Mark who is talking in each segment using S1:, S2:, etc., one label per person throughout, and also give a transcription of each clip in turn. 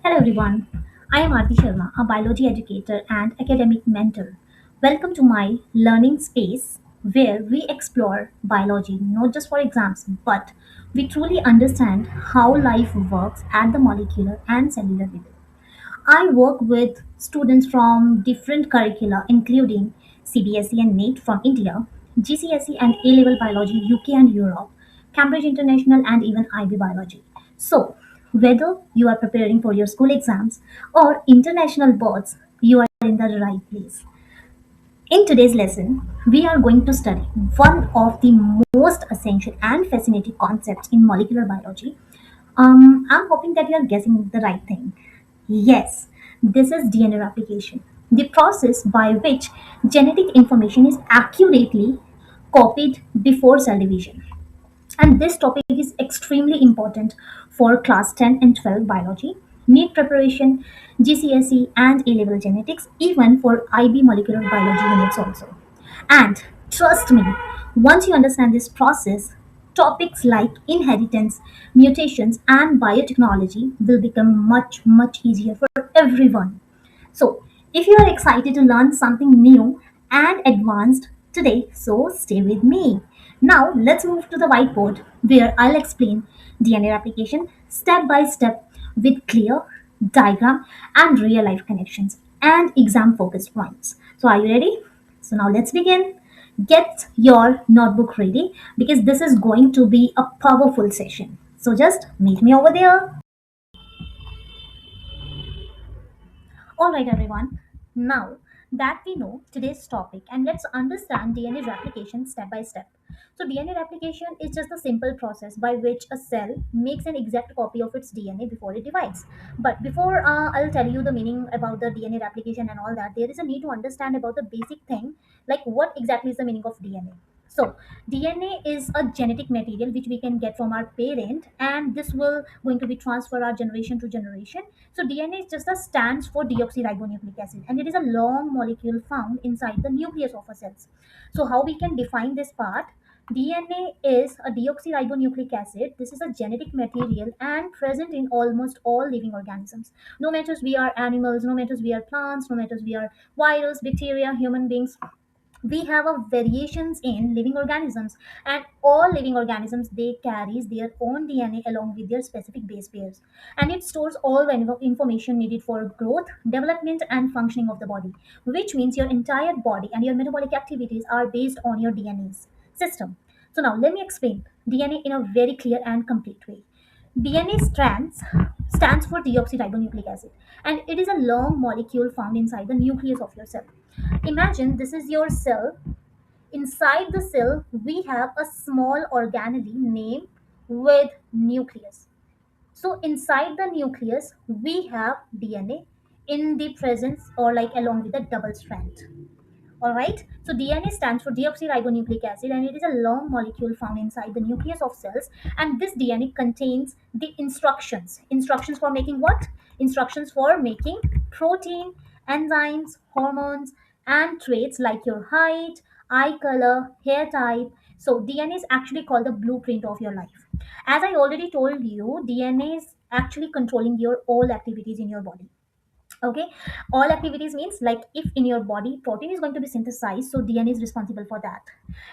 S1: Hello everyone. I am Aarti Sharma, a biology educator and academic mentor. Welcome to my learning space where we explore biology not just for exams but we truly understand how life works at the molecular and cellular level. I work with students from different curricula, including CBSE and NEET from India, GCSE and A level biology, UK and Europe, Cambridge International, and even IB biology. So, whether you are preparing for your school exams or international boards, you are in the right place. In today's lesson, we are going to study one of the most essential and fascinating concepts in molecular biology. I'm hoping that you are guessing the right thing. Yes, this is DNA replication, the process by which genetic information is accurately copied before cell division. And this topic is extremely important for class 10 and 12 biology, NEET preparation, GCSE, and A level genetics, even for IB molecular biology units also. And trust me, once you understand this process, topics like inheritance, mutations, and biotechnology will become much easier for everyone. So, if you are excited to learn something new and advanced today, so stay with me. Now, let's move to the whiteboard where I'll explain DNA application step by step with clear diagram and real life connections and exam focused points. So, are you ready? So, now let's begin. Get your notebook ready because this is going to be a powerful session. So, just meet me over there. All right, everyone. Now that we know today's topic, and let's understand DNA replication step by step. So, DNA replication is just a simple process by which a cell makes an exact copy of its DNA before it divides. But before I'll tell you the meaning about the DNA replication and all that, there is a need to understand about the basic thing, like what exactly is the meaning of DNA. So, DNA is a genetic material which we can get from our parent, and this will going to be transferred our generation to generation. So DNA is just a stands for deoxyribonucleic acid, and it is a long molecule found inside the nucleus of a cells. So how we can define this part? DNA is a deoxyribonucleic acid. This is a genetic material and present in almost all living organisms. No matters we are animals, no matters we are plants, no matters we are virus, bacteria, human beings, we have a variations in living organisms, and all living organisms they carries their own DNA along with their specific base pairs, and it stores all the information needed for growth, development, and functioning of the body, which means your entire body and your metabolic activities are based on your DNA's system. So now let me explain DNA in a very clear and complete way. DNA stands for deoxyribonucleic acid, and it is a long molecule found inside the nucleus of your cell. Imagine this is your cell. Inside the cell, we have a small organelle named with nucleus. So inside the nucleus, we have DNA in the presence or like along with a double strand. All right. So DNA stands for deoxyribonucleic acid, and it is a long molecule found inside the nucleus of cells. And this DNA contains the instructions. Instructions for making what? Instructions for making protein, enzymes, hormones, and traits like your height, eye color, hair type. So DNA is actually called the blueprint of your life. As I already told you, DNA is actually controlling your all activities in your body. Okay, all activities means like if in your body protein is going to be synthesized, so DNA is responsible for that.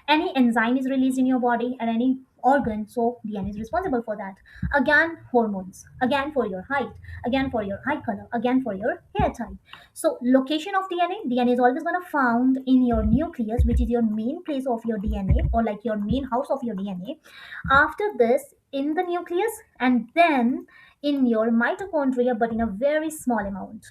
S1: Any enzyme is released in your body and any organ, so DNA is responsible for that. Again, hormones, again for your height, again for your eye color, again for your hair type. So location of DNA is always going to found in your nucleus, which is your main place of your DNA or like your main house of your DNA. After this, in the nucleus, and then in your mitochondria, but in a very small amount.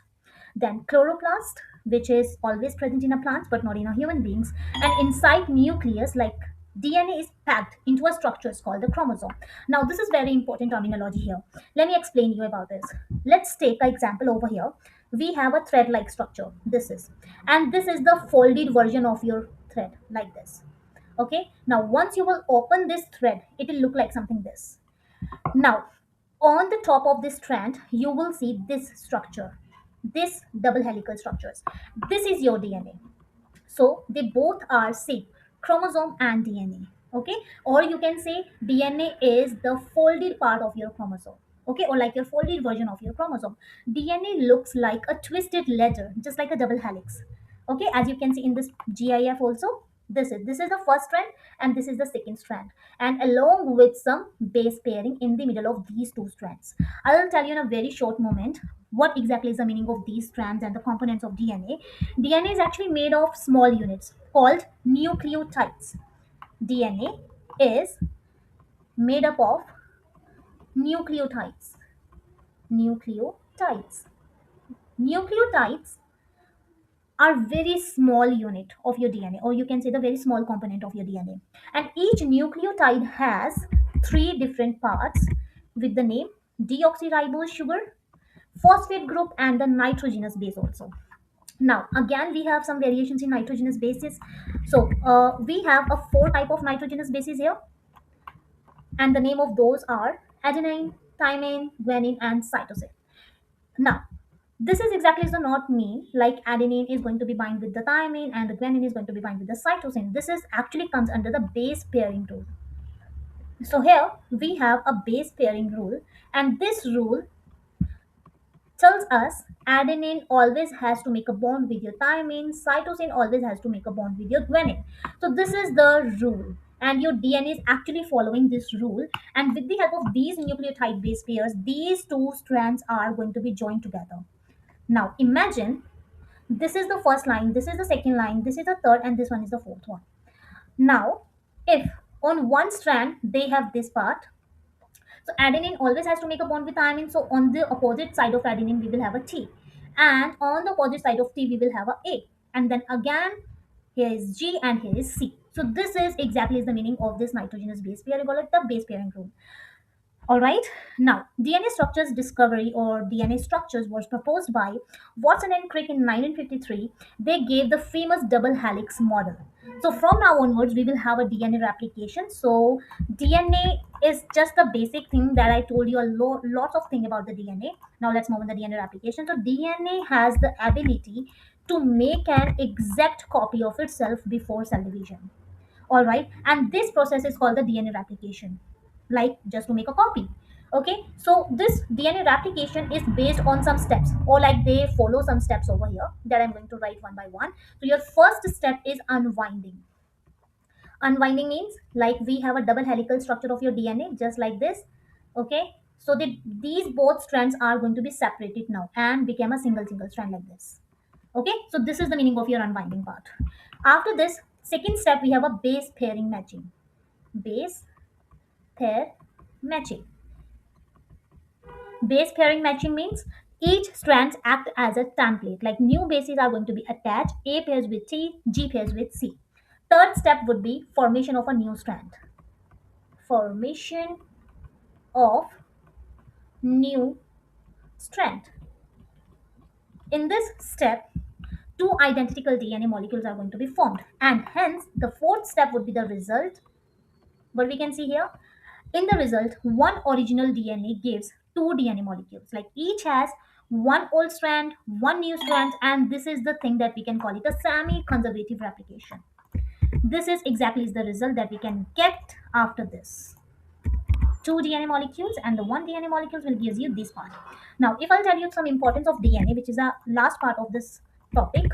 S1: Then chloroplast, which is always present in a plant but not in a human beings. And inside nucleus, like DNA is packed into a structure called the chromosome. Now this is very important terminology here. Let me explain you about this. Let's take an example over here. We have a thread like structure. This is, and this is the folded version of your thread like this. Okay, now once you will open this thread, it will look like something this. Now, on the top of this strand, you will see this structure, this double helical structures. This is your DNA. So they both are same, chromosome and DNA. Okay, or you can say DNA is the folded part of your chromosome. okay, or like your folded version of your chromosome. DNA looks like a twisted ledger, just like a double helix. Okay, as you can see in this GIF also, this is the first strand and this is the second strand, and along with some base pairing in the middle of these two strands. I'll tell you in a very short moment what exactly is the meaning of these strands and the components of DNA. DNA is actually made of small units called nucleotides. DNA is made up of nucleotides. Nucleotides. Nucleotides are very small unit of your DNA, or you can say the very small component of your DNA. And each nucleotide has three different parts with the name deoxyribose sugar, phosphate group, and the nitrogenous base also. Now, again, we have some variations in nitrogenous bases. So, we have a four type of nitrogenous bases here, and the name of those are adenine, thymine, guanine, and cytosine. Now, this is exactly does not mean like adenine is going to be bind with the thymine and the guanine is going to be bind with the cytosine. This is actually comes under the base pairing rule. So here we have a base pairing rule, and this rule tells us adenine always has to make a bond with your thymine, cytosine always has to make a bond with your guanine. So this is the rule, and your DNA is actually following this rule. And with the help of these nucleotide base pairs, these two strands are going to be joined together. Now imagine this is the first line, this is the second line, this is the third, and this one is the fourth one. Now, if on one strand they have this part, so adenine always has to make a bond with thymine. So on the opposite side of adenine, we will have a T, and on the opposite side of T, we will have a, and then again here is G and here is C. So this is exactly is the meaning of this nitrogenous base pair. We call it the base pairing rule. All right. Now, DNA structures discovery or DNA structures was proposed by Watson and Crick in 1953. They gave the famous double helix model. So from now onwards, we will have a DNA replication. So DNA is just the basic thing that I told you lots of thing about the DNA. Now let's move on the DNA replication. So DNA has the ability to make an exact copy of itself before cell division. All right, and this process is called the DNA replication, like just to make a copy. Okay, so this DNA replication is based on some steps, or like they follow some steps over here that I'm going to write one by one. So your first step is unwinding. Unwinding means like we have a double helical structure of your DNA just like this. Okay, so these both strands are going to be separated now and become a single strand like this. Okay, so this is the meaning of your unwinding part. After this second step, we have a base pairing matching. Base pair matching. Base pairing matching means each strands act as a template, like new bases are going to be attached. A pairs with T, G pairs with C. Third step would be formation of a new strand. Formation of new strand. In this step, two identical DNA molecules are going to be formed, and hence the fourth step would be the result. But we can see here in the result, one original DNA gives two DNA molecules. Like each has one old strand, one new strand, and this is the thing that we can call it a semi-conservative replication. This is exactly the result that we can get after this. Two DNA molecules and the one DNA molecules will give you this part. Now, if I'll tell you some importance of DNA, which is a last part of this topic,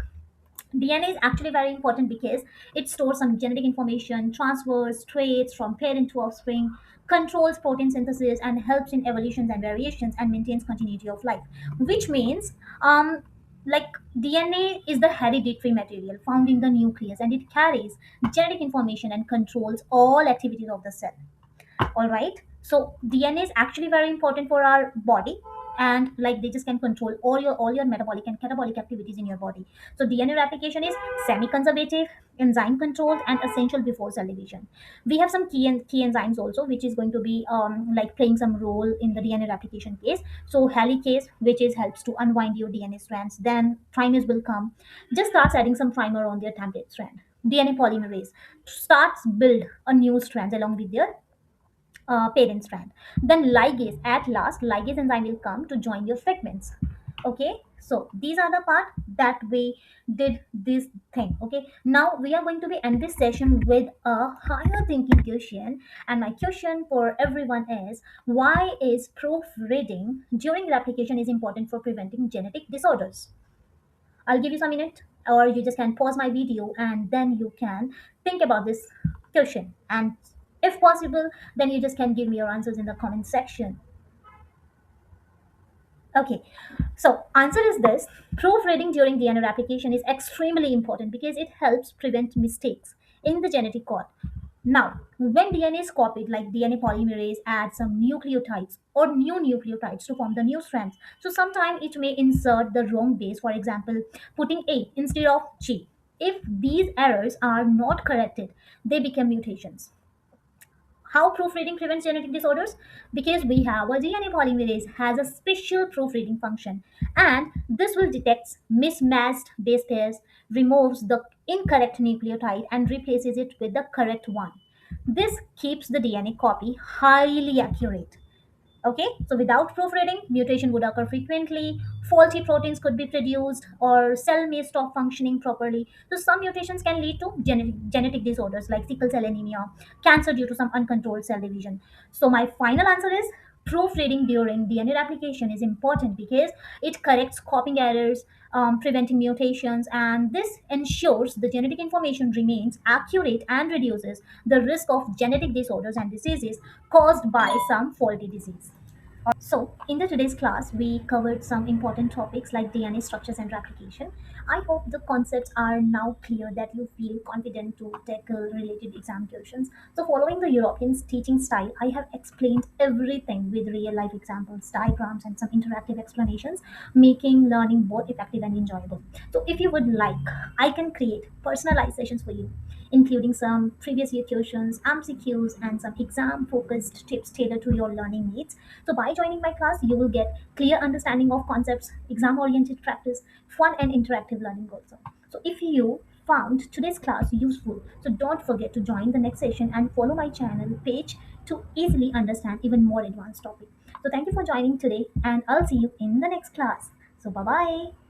S1: DNA is actually very important because it stores some genetic information, transfers traits from parent to offspring, controls protein synthesis, and helps in evolutions and variations, and maintains continuity of life. Which means, like DNA is the hereditary material found in the nucleus, and it carries genetic information and controls all activities of the cell. All right, so DNA is actually very important for our body, and like they just can control all your metabolic and catabolic activities in your body. So DNA replication is semi-conservative, enzyme controlled, and essential before cell division. We have some key enzymes also, which is going to be like playing some role in the DNA replication case. So helicase, which is helps to unwind your DNA strands. Then trimers will come, just starts adding some primer on their template strand. DNA polymerase starts build a new strands along with their parent strand. Then ligase, at last, ligase enzyme will come to join your fragments. Okay, so these are the part that we did this thing. Okay, now we are going to be end this session with a higher thinking question, and my question for everyone is, why is proofreading during replication is important for preventing genetic disorders? I'll give you some minute, or you just can pause my video and then you can think about this question, and if possible then you just can give me your answers in the comment section. Okay, so answer is this: proofreading during DNA replication is extremely important because it helps prevent mistakes in the genetic code. Now, when DNA is copied, like DNA polymerase adds some nucleotides or new nucleotides to form the new strands. So sometimes it may insert the wrong base, for example, putting A instead of G. If these errors are not corrected, they become mutations. How proofreading prevents genetic disorders? Because we have a DNA polymerase has a special proofreading function, and this will detect mismatched base pairs, removes the incorrect nucleotide and replaces it with the correct one. This keeps the DNA copy highly accurate. Okay, so without proofreading, mutation would occur frequently, faulty proteins could be produced, or cell may stop functioning properly. So some mutations can lead to genetic disorders like sickle cell anemia, cancer due to some uncontrolled cell division. So my final answer is, proofreading during DNA replication is important because it corrects copying errors, preventing mutations, and this ensures the genetic information remains accurate and reduces the risk of genetic disorders and diseases caused by some faulty disease. So, in the today's class, we covered some important topics like DNA structures and replication. I hope the concepts are now clear, that you feel confident to tackle related exam questions. So, following the Europeans' teaching style, I have explained everything with real life examples, diagrams, and some interactive explanations, making learning both effective and enjoyable. So, if you would like, I can create personalized sessions for you, including some previous year questions, MCQs, and some exam focused tips tailored to your learning needs. So, by joining my class, you will get clear understanding of concepts, exam oriented practice, fun and interactive learning also. So, if you found today's class useful, so don't forget to join the next session and follow my channel page to easily understand even more advanced topic. So, thank you for joining today, and I'll see you in the next class. So, bye bye.